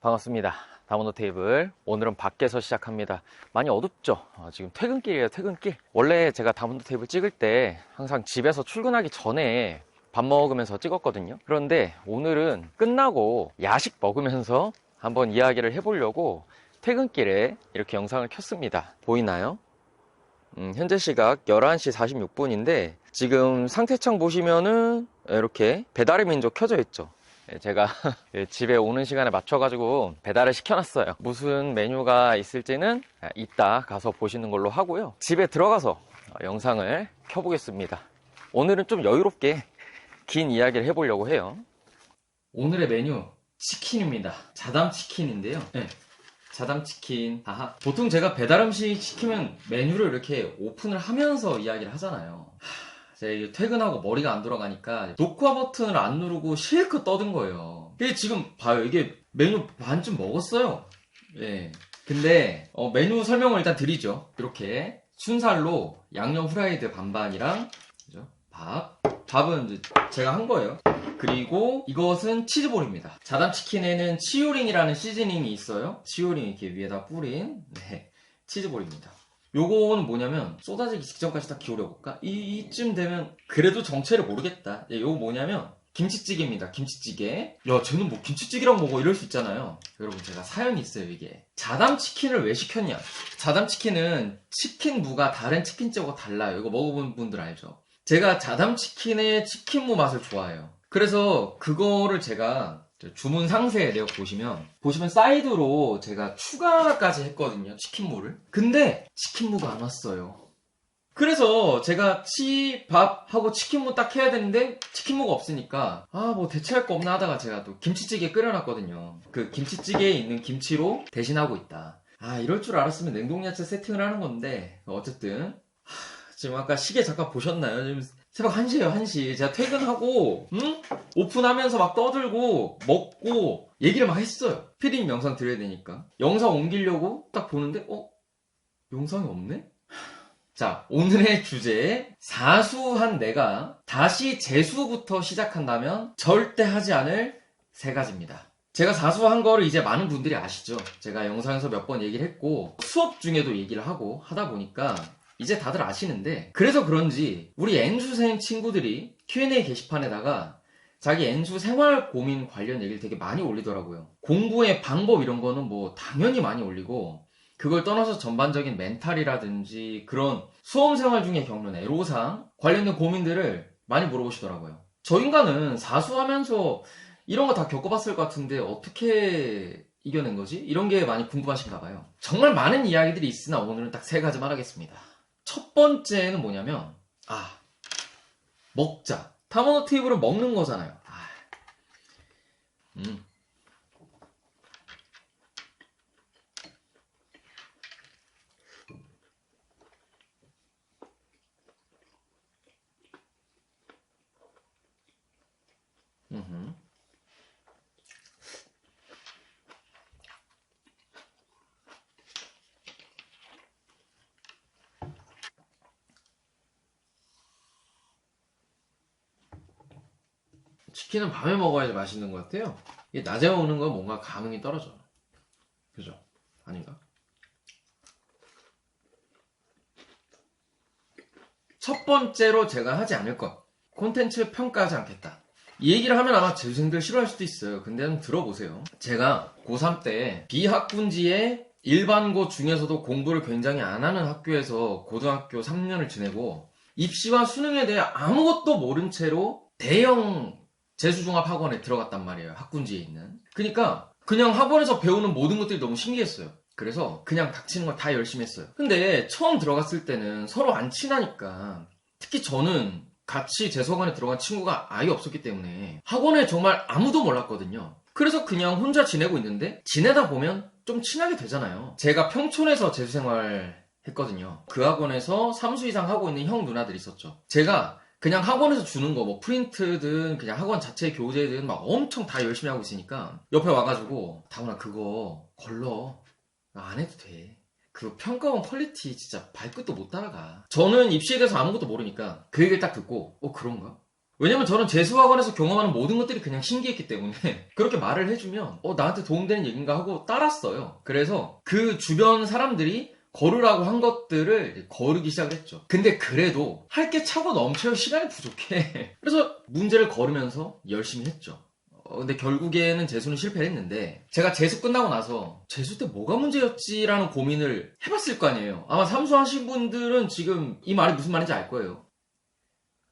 반갑습니다. 다모노 테이블. 오늘은 밖에서 시작합니다. 많이 어둡죠? 지금 퇴근길이에요, 퇴근길. 원래 제가 다모노 테이블 찍을 때 항상 집에서 출근하기 전에 밥 먹으면서 찍었거든요. 그런데 오늘은 끝나고 야식 먹으면서 한번 이야기를 해보려고 퇴근길에 이렇게 영상을 켰습니다. 보이나요? 현재 시각 11시 46분인데 지금 상태창 보시면은 이렇게 배달의 민족 켜져 있죠. 제가 집에 오는 시간에 맞춰가지고 배달을 시켜놨어요. 무슨 메뉴가 있을지는 이따 가서 보시는 걸로 하고요. 집에 들어가서 영상을 켜보겠습니다. 오늘은 좀 여유롭게 긴 이야기를 해보려고 해요. 오늘의 메뉴 치킨입니다. 자담 치킨인데요. 네, 자담 치킨. 보통 제가 배달 음식 시키면 메뉴를 이렇게 오픈을 하면서 이야기를 하잖아요. 제가 퇴근하고 머리가 안 돌아가니까 녹화 버튼을 안 누르고 실컷 떠든 거예요. 근데 지금 봐요. 이게 메뉴 반쯤 먹었어요. 예. 근데 메뉴 설명을 일단 드리죠. 이렇게 순살로 양념 후라이드 반반이랑 그죠? 밥은 제가 한 거예요. 그리고 이것은 치즈볼입니다. 자담치킨에는 치요링이라는 시즈닝이 있어요. 치요링 이렇게 위에다 뿌린 치즈볼입니다. 요거는 뭐냐면 쏟아지기 직전까지 다 기울여볼까? 이쯤 되면 그래도 정체를 모르겠다. 요거 뭐냐면 김치찌개입니다. 김치찌개. 야, 쟤는 뭐 김치찌개랑 먹어 이럴 수 있잖아요. 여러분, 제가 사연이 있어요. 이게 자담치킨을 왜 시켰냐? 자담치킨은 치킨 무가 다른 치킨집하고 달라요. 이거 먹어본 분들 알죠? 제가 자담치킨의 치킨무 맛을 좋아해요. 그래서 그거를 제가 주문 상세 내역 보시면 사이드로 제가 추가까지 했거든요. 치킨무를. 근데 치킨무가 안 왔어요. 그래서 제가 밥하고 치킨무 딱 해야 되는데 치킨무가 없으니까 뭐 대체할 거 없나 하다가 제가 또 김치찌개 끓여놨거든요. 그 김치찌개에 있는 김치로 대신하고 있다. 이럴 줄 알았으면 냉동야채 세팅을 하는 건데 어쨌든 지금 아까 시계 잠깐 보셨나요? 지금 새벽 1시에요, 1시. 제가 퇴근하고, 오픈하면서 막 떠들고, 먹고, 얘기를 막 했어요. 피디님 영상 드려야 되니까. 영상 옮기려고 딱 보는데, 영상이 없네? 자, 오늘의 주제, 사수한 내가 다시 재수부터 시작한다면 절대 하지 않을 3가지입니다. 제가 사수한 거를 이제 많은 분들이 아시죠? 제가 영상에서 몇 번 얘기를 했고, 수업 중에도 얘기를 하고 하다 보니까, 이제 다들 아시는데 그래서 그런지 우리 N수생 친구들이 Q&A 게시판에다가 자기 N수 생활 고민 관련 얘기를 되게 많이 올리더라고요. 공부의 방법 이런 거는 뭐 당연히 많이 올리고 그걸 떠나서 전반적인 멘탈이라든지 그런 수험 생활 중에 겪는 애로사항 관련된 고민들을 많이 물어보시더라고요. 저 인간은 사수하면서 이런 거 다 겪어봤을 것 같은데 어떻게 이겨낸 거지? 이런 게 많이 궁금하신가 봐요. 정말 많은 이야기들이 있으나 오늘은 딱 3가지만 하겠습니다. 첫 번째는 뭐냐면 먹자. 다모노 테이블은 먹는 거잖아요. 치킨은 밤에 먹어야지 맛있는 것 같아요. 이게 낮에 먹는 건 뭔가 감흥이 떨어져. 그죠? 아닌가? 첫 번째로 제가 하지 않을 것. 콘텐츠 평가하지 않겠다. 이 얘기를 하면 아마 재수생들 싫어할 수도 있어요. 근데 한번 들어보세요. 제가 고3 때 비학군지의 일반고 중에서도 공부를 굉장히 안 하는 학교에서 고등학교 3년을 지내고 입시와 수능에 대해 아무것도 모른 채로 대형 재수종합학원에 들어갔단 말이에요. 학군지에 있는. 그러니까 그냥 학원에서 배우는 모든 것들이 너무 신기했어요. 그래서 그냥 닥치는 걸 다 열심히 했어요. 근데 처음 들어갔을 때는 서로 안 친하니까 특히 저는 같이 재수학원에 들어간 친구가 아예 없었기 때문에 학원에 정말 아무도 몰랐거든요. 그래서 그냥 혼자 지내고 있는데 지내다 보면 좀 친하게 되잖아요. 제가 평촌에서 재수생활 했거든요. 그 학원에서 3수 이상 하고 있는 형 누나들이 있었죠. 제가 그냥 학원에서 주는 거 뭐 프린트든 그냥 학원 자체 교재든 막 엄청 다 열심히 하고 있으니까 옆에 와가지고 다문아 그거 걸러 안 해도 돼. 그 평가원 퀄리티 진짜 발끝도 못 따라가. 저는 입시에 대해서 아무것도 모르니까 그 얘기를 딱 듣고 그런가? 왜냐면 저는 재수학원에서 경험하는 모든 것들이 그냥 신기했기 때문에 그렇게 말을 해주면 나한테 도움되는 얘기인가 하고 따랐어요. 그래서 그 주변 사람들이 걸으라고 한 것들을 걸으기 시작을 했죠. 근데 그래도 할 게 차고 넘쳐요. 시간이 부족해. 그래서 문제를 걸으면서 열심히 했죠. 근데 결국에는 재수는 실패했는데 제가 재수 끝나고 나서 재수 때 뭐가 문제였지라는 고민을 해봤을 거 아니에요. 아마 삼수하신 분들은 지금 이 말이 무슨 말인지 알 거예요.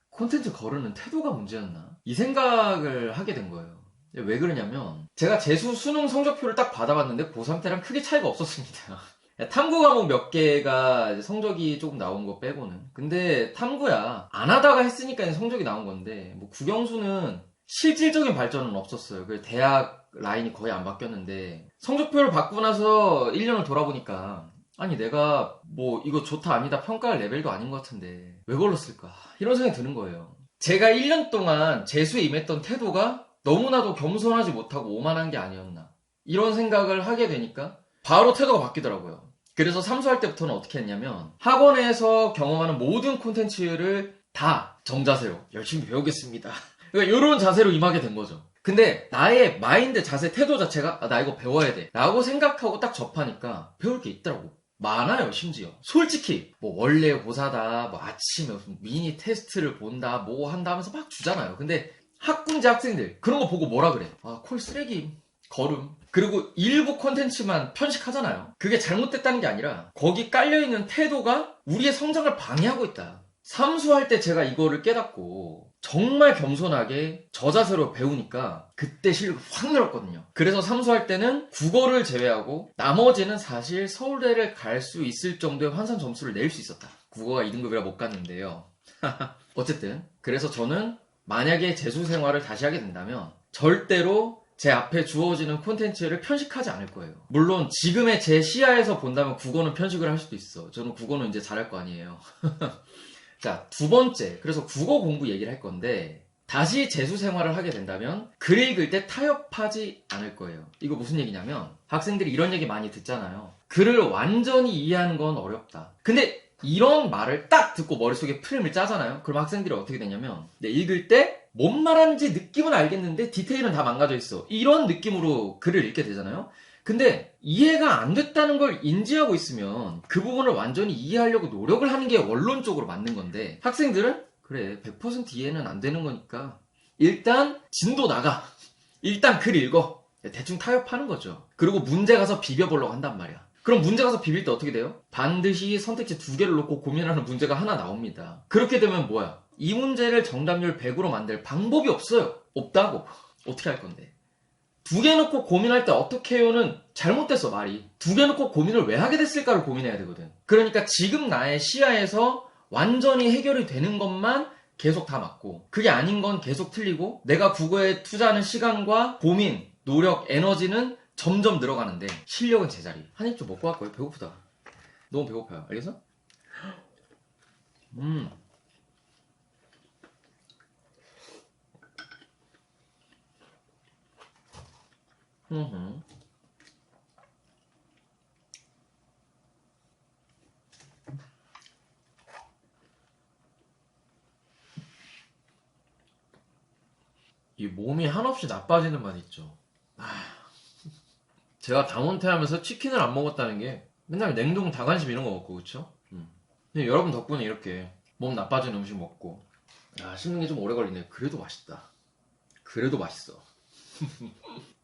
콘텐츠 거르는 태도가 문제였나? 이 생각을 하게 된 거예요. 왜 그러냐면 제가 재수 수능 성적표를 딱 받아봤는데 고3 때랑 크게 차이가 없었습니다. 탐구 과목 몇 개가 성적이 조금 나온 거 빼고는. 근데 탐구야 안 하다가 했으니까 성적이 나온 건데 뭐 국영수는 실질적인 발전은 없었어요. 그 대학 라인이 거의 안 바뀌었는데 성적표를 받고 나서 1년을 돌아보니까 아니 내가 뭐 이거 좋다 아니다 평가할 레벨도 아닌 것 같은데 왜 걸렀을까 이런 생각이 드는 거예요. 제가 1년 동안 재수에 임했던 태도가 너무나도 겸손하지 못하고 오만한 게 아니었나 이런 생각을 하게 되니까 바로 태도가 바뀌더라고요. 그래서 삼수할 때부터는 어떻게 했냐면 학원에서 경험하는 모든 콘텐츠를 다 정자세로 열심히 배우겠습니다. 그러니까 이런 자세로 임하게 된 거죠. 근데 나의 마인드, 자세, 태도 자체가 나 이거 배워야 돼 라고 생각하고 딱 접하니까 배울 게 있더라고. 많아요. 심지어 솔직히 뭐 원래 고사다 뭐 아침에 무슨 미니 테스트를 본다 뭐 한다 하면서 막 주잖아요. 근데 학군제 학생들 그런 거 보고 뭐라 그래? 콜 쓰레기 걸음. 그리고 일부 콘텐츠만 편식하잖아요. 그게 잘못됐다는 게 아니라 거기 깔려있는 태도가 우리의 성장을 방해하고 있다. 삼수할 때 제가 이거를 깨닫고 정말 겸손하게 저자세로 배우니까 그때 실력이 확 늘었거든요. 그래서 삼수할 때는 국어를 제외하고 나머지는 사실 서울대를 갈 수 있을 정도의 환산 점수를 낼 수 있었다. 국어가 2등급이라 못 갔는데요. 어쨌든 그래서 저는 만약에 재수 생활을 다시 하게 된다면 절대로 제 앞에 주어지는 콘텐츠를 편식하지 않을 거예요. 물론 지금의 제 시야에서 본다면 국어는 편식을 할 수도 있어. 저는 국어는 이제 잘할 거 아니에요. 자, 두 번째. 그래서 국어 공부 얘기를 할 건데 다시 재수 생활을 하게 된다면 글 읽을 때 타협하지 않을 거예요. 이거 무슨 얘기냐면 학생들이 이런 얘기 많이 듣잖아요. 글을 완전히 이해하는 건 어렵다. 근데 이런 말을 딱 듣고 머릿속에 프레임을 짜잖아요. 그럼 학생들이 어떻게 되냐면 읽을 때 뭔 말하는지 느낌은 알겠는데 디테일은 다 망가져 있어. 이런 느낌으로 글을 읽게 되잖아요. 근데 이해가 안 됐다는 걸 인지하고 있으면 그 부분을 완전히 이해하려고 노력을 하는 게 원론적으로 맞는 건데 학생들은 그래 100% 이해는 안 되는 거니까 일단 진도 나가. 일단 글 읽어. 대충 타협하는 거죠. 그리고 문제 가서 비벼보려고 한단 말이야. 그럼 문제 가서 비빌 때 어떻게 돼요? 반드시 선택지 2개를 놓고 고민하는 문제가 하나 나옵니다. 그렇게 되면 뭐야? 이 문제를 정답률 100으로 만들 방법이 없어요. 없다고. 어떻게 할 건데? 2개 놓고 고민할 때 어떻게 해요는 잘못됐어 말이. 2개 놓고 고민을 왜 하게 됐을까를 고민해야 되거든. 그러니까 지금 나의 시야에서 완전히 해결이 되는 것만 계속 다 맞고 그게 아닌 건 계속 틀리고 내가 국어에 투자하는 시간과 고민, 노력, 에너지는 점점 늘어가는데 실력은 제자리. 한 입 좀 먹고 갈 거예요. 배고프다. 너무 배고파요. 알겠어? 이 몸이 한없이 나빠지는 맛 있죠. 제가 당원퇴 하면서 치킨을 안 먹었다는 게 맨날 냉동 닭안심 이런 거 먹고 그쵸? 근데 여러분 덕분에 이렇게 몸 나빠지는 음식 먹고 씹는 게 좀 오래 걸리네. 그래도 맛있다. 그래도 맛있어.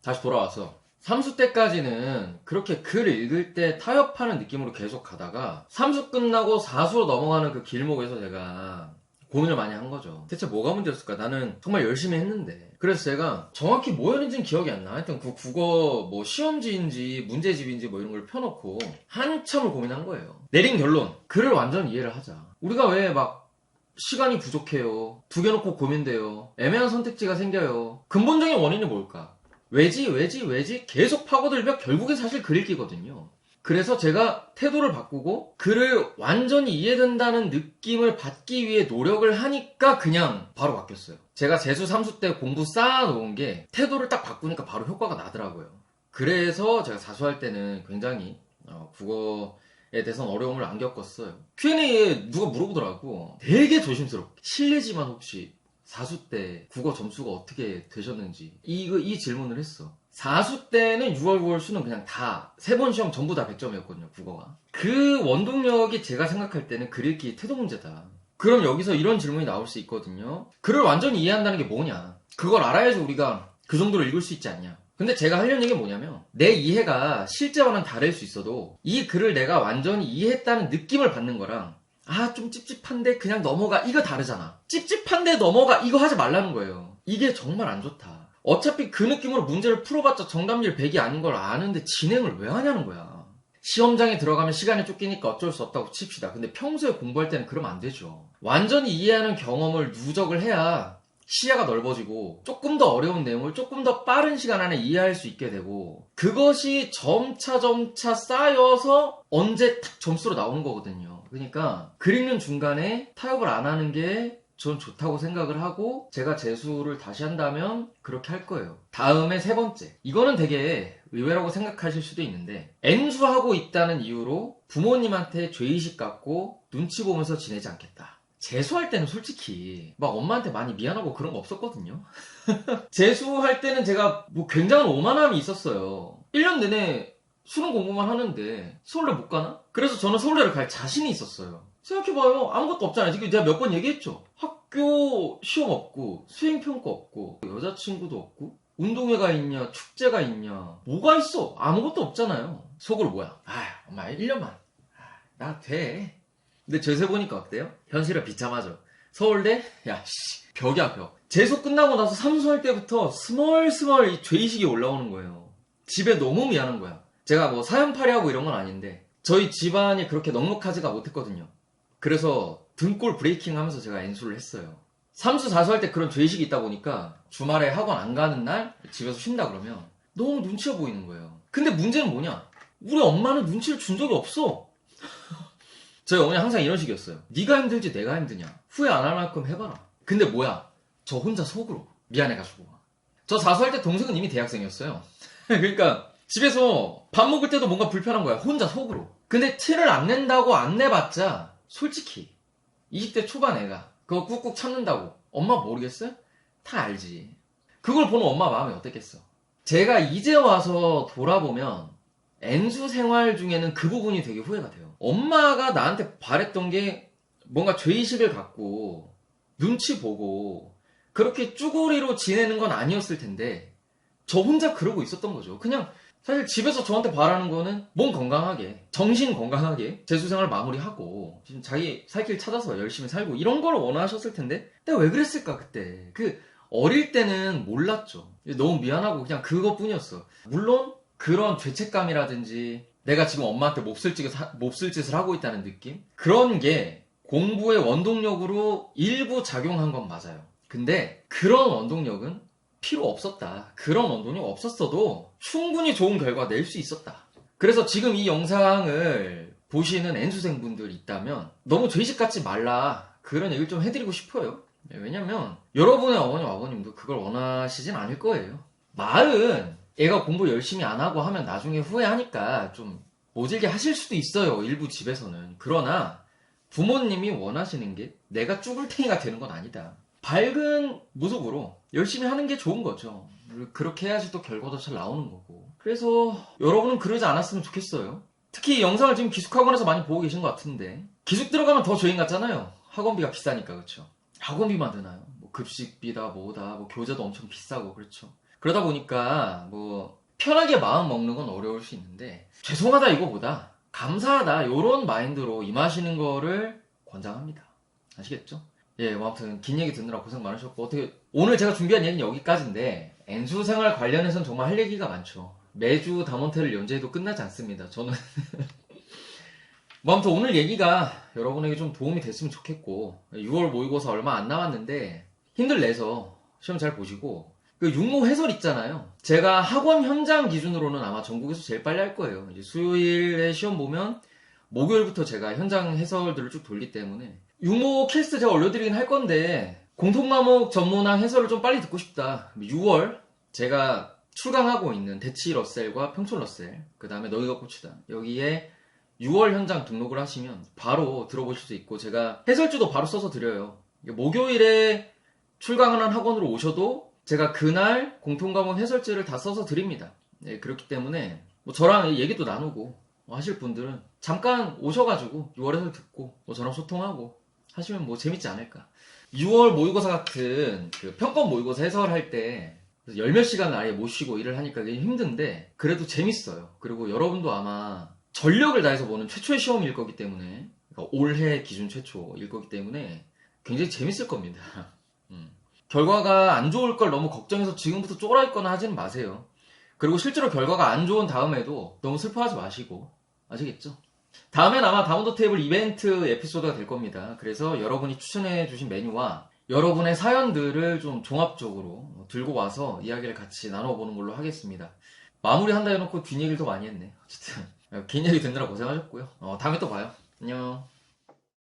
다시 돌아와서 삼수 때까지는 그렇게 글 읽을 때 타협하는 느낌으로 계속 가다가 삼수 끝나고 사수로 넘어가는 그 길목에서 제가 고민을 많이 한 거죠. 대체 뭐가 문제였을까? 나는 정말 열심히 했는데. 그래서 제가 정확히 뭐였는지는 기억이 안 나. 하여튼 그 국어 뭐 시험지인지 문제집인지 뭐 이런 걸 펴놓고 한참을 고민한 거예요. 내린 결론. 글을 완전 이해를 하자. 우리가 왜 막 시간이 부족해요. 2개 놓고 고민돼요. 애매한 선택지가 생겨요. 근본적인 원인이 뭘까? 왜지? 계속 파고들면 결국엔 사실 글 읽기거든요. 그래서 제가 태도를 바꾸고 글을 완전히 이해된다는 느낌을 받기 위해 노력을 하니까 그냥 바로 바뀌었어요. 제가 재수 삼수 때 공부 쌓아놓은 게 태도를 딱 바꾸니까 바로 효과가 나더라고요. 그래서 제가 사수할 때는 굉장히 국어에 대해서는 어려움을 안 겪었어요. Q&A에 누가 물어보더라고. 되게 조심스럽게 실례지만 혹시 4수 때 국어 점수가 어떻게 되셨는지 이 질문을 했어. 4수 때는 6월, 9월 수능 그냥 다 3번 시험 전부 다 100점이었거든요. 국어가. 그 원동력이 제가 생각할 때는 글읽기 태도 문제다. 그럼 여기서 이런 질문이 나올 수 있거든요. 글을 완전히 이해한다는 게 뭐냐? 그걸 알아야지 우리가 그 정도로 읽을 수 있지 않냐? 근데 제가 하려는 얘기는 뭐냐면 내 이해가 실제와는 다를 수 있어도 이 글을 내가 완전히 이해했다는 느낌을 받는 거랑 좀 찝찝한데 그냥 넘어가 이거 다르잖아. 찝찝한데 넘어가 이거 하지 말라는 거예요. 이게 정말 안 좋다. 어차피 그 느낌으로 문제를 풀어봤자 정답률 100이 아닌 걸 아는데 진행을 왜 하냐는 거야. 시험장에 들어가면 시간이 쫓기니까 어쩔 수 없다고 칩시다. 근데 평소에 공부할 때는 그러면 안 되죠. 완전히 이해하는 경험을 누적을 해야 시야가 넓어지고 조금 더 어려운 내용을 조금 더 빠른 시간 안에 이해할 수 있게 되고 그것이 점차 쌓여서 언제 탁 점수로 나오는 거거든요. 그러니까 글 읽는 중간에 타협을 안 하는 게 전 좋다고 생각을 하고 제가 재수를 다시 한다면 그렇게 할 거예요. 다음에 3번째. 이거는 되게 의외라고 생각하실 수도 있는데 N수하고 있다는 이유로 부모님한테 죄의식 갖고 눈치 보면서 지내지 않겠다. 재수할 때는 솔직히 막 엄마한테 많이 미안하고 그런 거 없었거든요. 재수할 때는 제가 뭐 굉장한 오만함이 있었어요. 1년 내내 수능 공부만 하는데 서울대 못 가나? 그래서 저는 서울대를 갈 자신이 있었어요. 생각해봐요. 아무것도 없잖아요. 지금 내가 몇 번 얘기했죠. 학교 시험 없고 수행평가 없고 여자친구도 없고 운동회가 있냐 축제가 있냐 뭐가 있어? 아무것도 없잖아요. 속으로 뭐야? 엄마 1년만 나 돼. 근데 재수 보니까 어때요? 현실은 비참하죠. 서울대? 벽이야 벽. 재수 끝나고 나서 삼수할 때부터 스멀스멀 이 죄의식이 올라오는 거예요. 집에 너무 미안한 거야. 제가 뭐 사연팔이하고 이런 건 아닌데 저희 집안이 그렇게 넉넉하지가 못했거든요. 그래서 등골 브레이킹 하면서 제가 N수를 했어요. 삼수, 사수 할 때 그런 죄의식이 있다 보니까 주말에 학원 안 가는 날 집에서 쉰다 그러면 너무 눈치가 보이는 거예요. 근데 문제는 뭐냐? 우리 엄마는 눈치를 준 적이 없어. 저희 어머니 항상 이런 식이었어요. 네가 힘들지 내가 힘드냐. 후회 안 할 만큼 해봐라. 근데 뭐야? 저 혼자 속으로 미안해가지고. 저 사수할 때 동생은 이미 대학생이었어요. 그러니까 집에서 밥 먹을 때도 뭔가 불편한 거야. 혼자 속으로. 근데 티를 안 낸다고 안 내봤자 솔직히 20대 초반 애가 그거 꾹꾹 참는다고 엄마 모르겠어요? 다 알지. 그걸 보는 엄마 마음이 어땠겠어. 제가 이제 와서 돌아보면 N수 생활 중에는 그 부분이 되게 후회가 돼요. 엄마가 나한테 바랬던 게 뭔가 죄의식을 갖고 눈치 보고 그렇게 쭈구리로 지내는 건 아니었을 텐데 저 혼자 그러고 있었던 거죠. 그냥 사실 집에서 저한테 바라는 거는 몸 건강하게, 정신 건강하게 재수생활 마무리하고 지금 자기 살 길 찾아서 열심히 살고 이런 걸 원하셨을 텐데 내가 왜 그랬을까 그때. 어릴 때는 몰랐죠. 너무 미안하고 그냥 그것뿐이었어. 물론 그런 죄책감이라든지 내가 지금 엄마한테 몹쓸 짓을 하고 있다는 느낌? 그런 게 공부의 원동력으로 일부 작용한 건 맞아요. 근데 그런 원동력은 필요 없었다. 그런 원동력 없었어도 충분히 좋은 결과 낼 수 있었다. 그래서 지금 이 영상을 보시는 N수생분들 있다면 너무 죄의식 갖지 말라. 그런 얘기를 좀 해드리고 싶어요. 왜냐면 여러분의 어머님 아버님도 그걸 원하시진 않을 거예요. 말은 애가 공부 열심히 안 하고 하면 나중에 후회하니까 좀 모질게 하실 수도 있어요. 일부 집에서는. 그러나 부모님이 원하시는 게 내가 쭈글탱이가 되는 건 아니다. 밝은 모습으로 열심히 하는 게 좋은 거죠. 그렇게 해야지 또 결과도 잘 나오는 거고. 그래서 여러분은 그러지 않았으면 좋겠어요. 특히 이 영상을 지금 기숙학원에서 많이 보고 계신 것 같은데 기숙 들어가면 더 죄인 같잖아요. 학원비가 비싸니까. 그렇죠? 학원비만 드나요? 뭐 급식비다 뭐다 뭐 교재도 엄청 비싸고. 그렇죠? 그러다 보니까 뭐 편하게 마음 먹는 건 어려울 수 있는데 죄송하다 이거보다 감사하다 이런 마인드로 임하시는 거를 권장합니다. 아시겠죠? 뭐 아무튼 긴 얘기 듣느라 고생 많으셨고 오늘 제가 준비한 얘기는 여기까지인데 N수 생활 관련해서는 정말 할 얘기가 많죠. 매주 다몬테를 연재해도 끝나지 않습니다. 저는 뭐 아무튼 오늘 얘기가 여러분에게 좀 도움이 됐으면 좋겠고 6월 모의고사 얼마 안 남았는데 힘들 내서 시험 잘 보시고 그 육모 해설 있잖아요. 제가 학원 현장 기준으로는 아마 전국에서 제일 빨리 할 거예요. 이제 수요일에 시험 보면 목요일부터 제가 현장 해설들을 쭉 돌기 때문에 육모 킬스 제가 올려드리긴 할 건데 공통과목 전문항 해설을 좀 빨리 듣고 싶다. 6월 제가 출강하고 있는 대치 러셀과 평촌 러셀 그 다음에 너희가 꽃이다 여기에 6월 현장 등록을 하시면 바로 들어보실 수 있고 제가 해설주도 바로 써서 드려요. 목요일에 출강하는 학원으로 오셔도 제가 그날 공통과목 해설지를 다 써서 드립니다. 네, 그렇기 때문에 뭐 저랑 얘기도 나누고 뭐 하실 분들은 잠깐 오셔가지고 6월에서 듣고 뭐 저랑 소통하고 하시면 뭐 재밌지 않을까. 6월 모의고사 같은 그 평권 모의고사 해설할 때 열 몇 시간을 아예 못 쉬고 일을 하니까 그게 힘든데 그래도 재밌어요. 그리고 여러분도 아마 전력을 다해서 보는 최초의 시험일 거기 때문에, 그러니까 올해 기준 최초일 거기 때문에 굉장히 재밌을 겁니다. 결과가 안 좋을 걸 너무 걱정해서 지금부터 쫄아 있거나 하지는 마세요. 그리고 실제로 결과가 안 좋은 다음에도 너무 슬퍼하지 마시고, 아시겠죠? 다음엔 아마 다운로드 테이블 이벤트 에피소드가 될 겁니다. 그래서 여러분이 추천해주신 메뉴와 여러분의 사연들을 좀 종합적으로 들고 와서 이야기를 같이 나눠보는 걸로 하겠습니다. 마무리한다 해놓고 뒷얘기를 더 많이 했네. 어쨌든 긴 얘기 듣느라 고생하셨고요. 다음에 또 봐요. 안녕.